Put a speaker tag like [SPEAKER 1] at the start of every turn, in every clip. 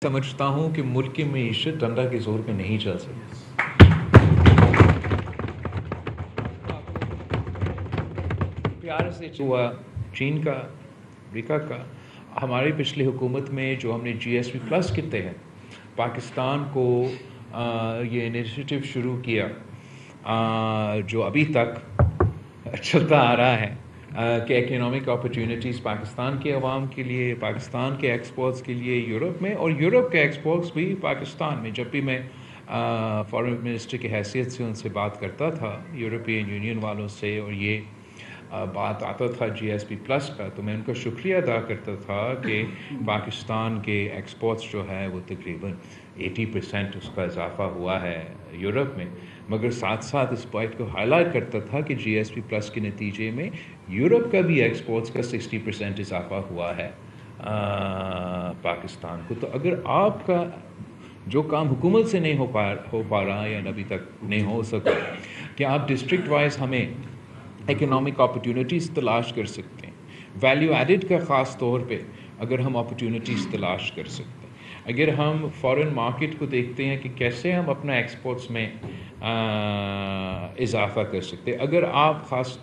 [SPEAKER 1] समझता हूँ कि मुल्क की मईशत डंडा के ज़ोर पे नहीं चल सकती। प्यार से हुआ चीन का, अमेरिका का, हमारी पिछली हुकूमत में जो हमने GSP प्लस के तहत पाकिस्तान को ये इनिशिएटिव शुरू किया जो अभी तक चलता आ रहा है कि एकोनॉमिक अपॉर्चुनिटीज़ पाकिस्तान के अवाम के लिए, पाकिस्तान के एक्सपोर्ट्स के लिए यूरोप में, और यूरोप के एक्सपोर्ट्स भी पाकिस्तान में। जब भी मैं फॉरेन मिनिस्टर की हैसियत से उनसे बात करता था, यूरोपियन यूनियन वालों से, और ये बात आता था GSP प्लस का, तो मैं उनका शुक्रिया अदा करता था कि पाकिस्तान के एक्सपोर्ट्स जो है वो तकरीबन 80% उसका इजाफ़ा हुआ है यूरोप में। मगर साथ साथ इस पॉइंट को हाईलाइट करता था कि GSP प्लस के नतीजे में यूरोप का भी एक्सपोर्ट्स का 60% इजाफ़ा हुआ है पाकिस्तान को। तो अगर आपका जो काम हुकूमत से नहीं हो पा रहा या अभी तक नहीं हो सका कि आप डिस्ट्रिक्ट वाइज हमें इकोनॉमिक अपॉर्चुनिटीज़ तलाश कर सकते हैं, वैल्यू एडिड का ख़ास तौर पे अगर हम अपॉर्चुनिटीज़ तलाश कर सकते हैं, अगर हम फॉरेन मार्केट को देखते हैं कि कैसे हम अपना एक्सपोर्ट्स में इजाफ़ा कर सकते हैं, अगर आप ख़ास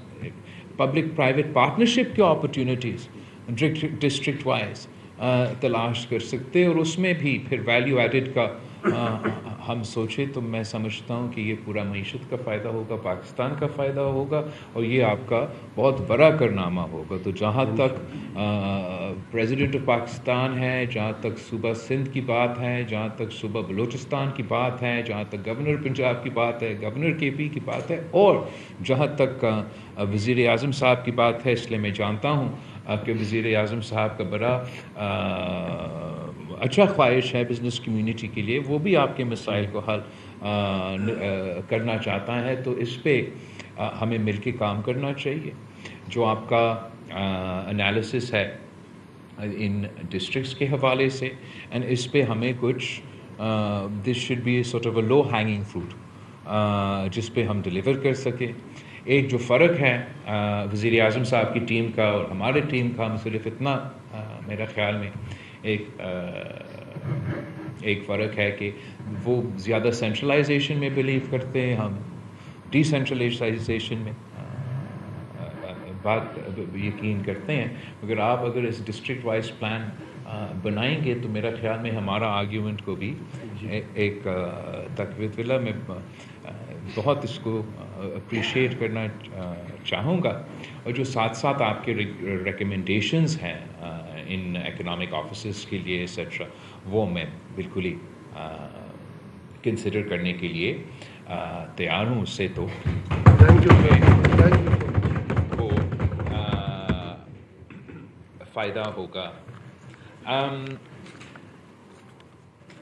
[SPEAKER 1] पब्लिक प्राइवेट पार्टनरशिप की अपॉर्चुनिटीज़ डिस्ट्रिक्ट वाइज तलाश कर सकते हैं और उसमें भी फिर वैल्यू एडिड का हम सोचें, तो मैं समझता हूँ कि ये पूरा मईशत का फ़ायदा होगा, पाकिस्तान का फ़ायदा होगा, और ये आपका बहुत बड़ा कारनामा होगा। तो जहाँ तक प्रेसिडेंट ऑफ पाकिस्तान है, जहाँ तक सूबा सिंध की बात है, जहाँ तक सूबा बलूचिस्तान की बात है, जहाँ तक गवर्नर पंजाब की बात है, गवर्नर KP की बात है, और जहाँ तक वज़ीर आज़म साहब की बात है, इसलिए मैं जानता हूँ कि वज़ीर आज़म साहब का बड़ा अच्छा ख्वाहिश है बिज़नेस कम्युनिटी के लिए, वो भी आपके मसाइल को हल करना चाहता है। तो इस पे हमें मिल के काम करना चाहिए। जो आपका एनालिसिस है इन डिस्ट्रिक्ट्स के हवाले से, एंड इस पे हमें कुछ this should be sort of a low hanging fruit जिस पे हम डिलीवर कर सकें। एक जो फ़र्क है वज़ीर आज़म साहब की टीम का और हमारे टीम का, सिर्फ इतना मेरा ख़्याल में एक फ़र्क है कि वो ज़्यादा सेंट्रलाइजेशन में बिलीव करते हैं, हम डिसेंट्रलाइजेशन में बात यकीन करते हैं। मगर आप अगर इस डिस्ट्रिक्ट वाइज प्लान बनाएंगे तो मेरा ख्याल में हमारा आर्ग्यूमेंट को भी एक तकवीत विला में बहुत इसको अप्रिशिएट करना चाहूँगा। और जो साथ साथ आपके रिकमेंडेशंस हैं इन इकोनॉमिक ऑफिसर्स के लिए एक्सेट्रा, वो मैं बिल्कुल ही कंसिडर करने के लिए तैयार हूँ। उससे तो वो फ़ायदा होगा।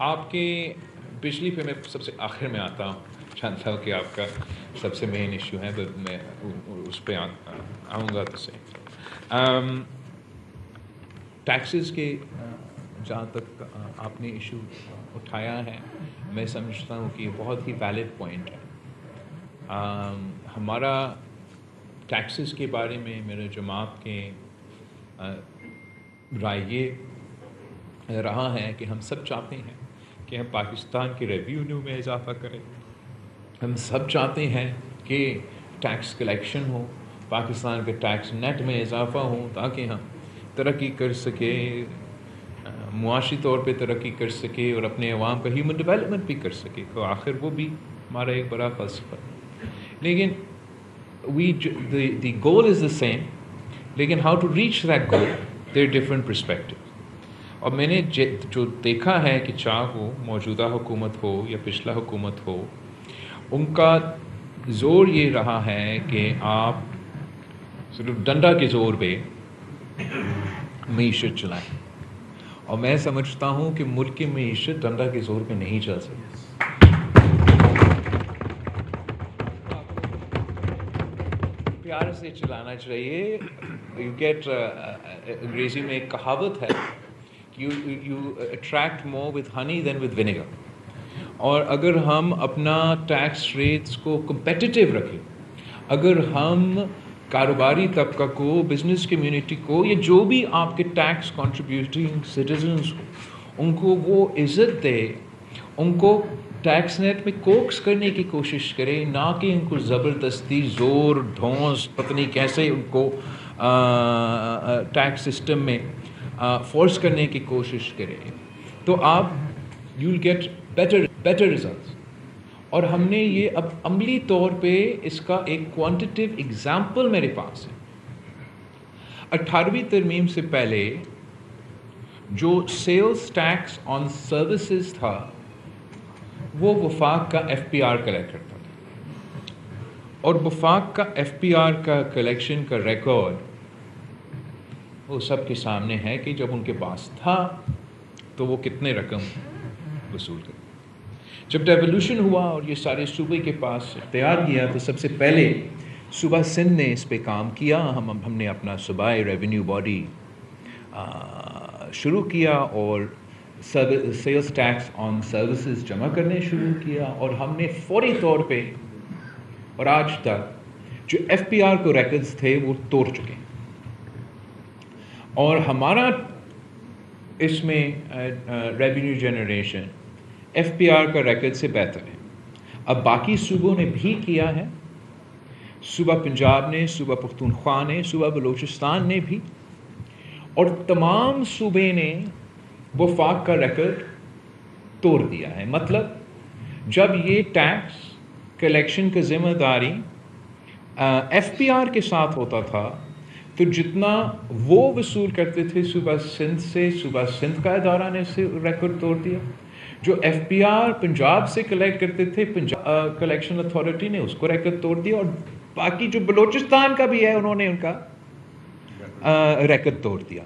[SPEAKER 1] आपके बिजली पे मैं सबसे आखिर में आता हूँ, जानता हूँ कि आपका सबसे मेन इशू है, तो मैं उस पर आऊँगा। तो से टैक्सेस के जहाँ तक आपने इशू उठाया है, मैं समझता हूँ कि बहुत ही वैलिड पॉइंट है। हमारा टैक्सेस के बारे में मेरे जमात के राय ये रहा है कि हम सब चाहते हैं कि हम पाकिस्तान के रेवेन्यू में इजाफ़ा करें, हम सब चाहते हैं कि टैक्स कलेक्शन हो, पाकिस्तान के टैक्स नेट में इजाफ़ा हो, ताकि हम तरक्की कर सके, मुआशी तौर पे तरक्की कर सके और अपने अवाम का ह्यूमन डेवलपमेंट भी कर सके। तो आखिर वो भी हमारा एक बड़ा फ़लसफ़ा है। लेकिन the goal is the same, लेकिन how to reach that goal, there are different perspectives। और मैंने जो देखा है कि चाहे वो मौजूदा हुकूमत हो या पिछला हुकूमत हो, उनका ज़ोर ये रहा है कि आप सिर्फ डंडा के ज़ोर पे मईशत चलाएं, और मैं समझता हूँ कि मुल्क की मईशत डंडा के ज़ोर पे नहीं चल सकती। प्यार से चलाना चाहिए। यू गेट अंग्रेज़ी में एक कहावत है, you attract more with honey than with vinegar। और अगर हम अपना टैक्स रेट्स को competitive रखें, अगर हम कारोबारी तबका को, बिज़नेस कम्युनिटी को, या जो भी आपके टैक्स कंट्रीब्यूटिंग सिटीजन्स ان کو وہ عزت دے، ان کو ٹیکس نیٹ میں کوکس کرنے کی کوشش کرے، نہ کہ ان کو زبردستی زور ڈھونس پتہ نہیں کیسے ان کو ٹیکس سسٹم میں فورس کرنے کی کوشش کرے، تو آپ you will get better results. اور ہم نے یہ اب عملی طور پہ اس کا ایک کوانٹیٹیو ایگزامپل میرے پاس ہے. 18ویں ترمیم سے پہلے جو سیلز ٹیکس آن سروسز تھا وہ وفاق کا ایف پی آر کلیکٹ کرتا تھا، اور وفاق کا ایف پی آر کا کلیکشن کا ریکارڈ وہ سب کے سامنے ہے کہ جب ان کے پاس تھا تو وہ کتنے رقم وصول کرتے. جب ڈیولوشن ہوا اور یہ سارے صوبے کے پاس اختیار کیا تو سب سے پہلے صوبہ سندھ نے اس پہ کام کیا. ہم نے اپنا صوبائی ریونیو باڈی شروع کیا اور سیلز ٹیکس آن سروسز جمع کرنے شروع کیا، اور ہم نے فوری طور پہ اور آج تک جو ایف پی آر کو ریکڈز تھے وہ توڑ چکے، اور ہمارا اس میں revenue generation F P R کا ریکڈ سے بہتر ہے. اب باقی صوبوں نے بھی کیا ہے، صوبہ پنجاب نے، صوبہ پختونخوا نے، صوبہ بلوچستان نے بھی، اور تمام صوبے نے وفاق کا ریکارڈ توڑ دیا ہے. مطلب جب یہ ٹیکس کلیکشن کا ذمہ داری ایف پی آر کے ساتھ ہوتا تھا تو جتنا وہ وصول کرتے تھے صوبہ سندھ سے، صوبہ سندھ کا ادارہ نے اسے ریکارڈ توڑ دیا. جو ایف پی آر پنجاب سے کلیکٹ کرتے تھے پنجاب کلیکشن اتھارٹی نے اس کو ریکارڈ توڑ دیا، اور باقی جو بلوچستان کا بھی ہے انہوں نے ان کا ریکارڈ توڑ دیا.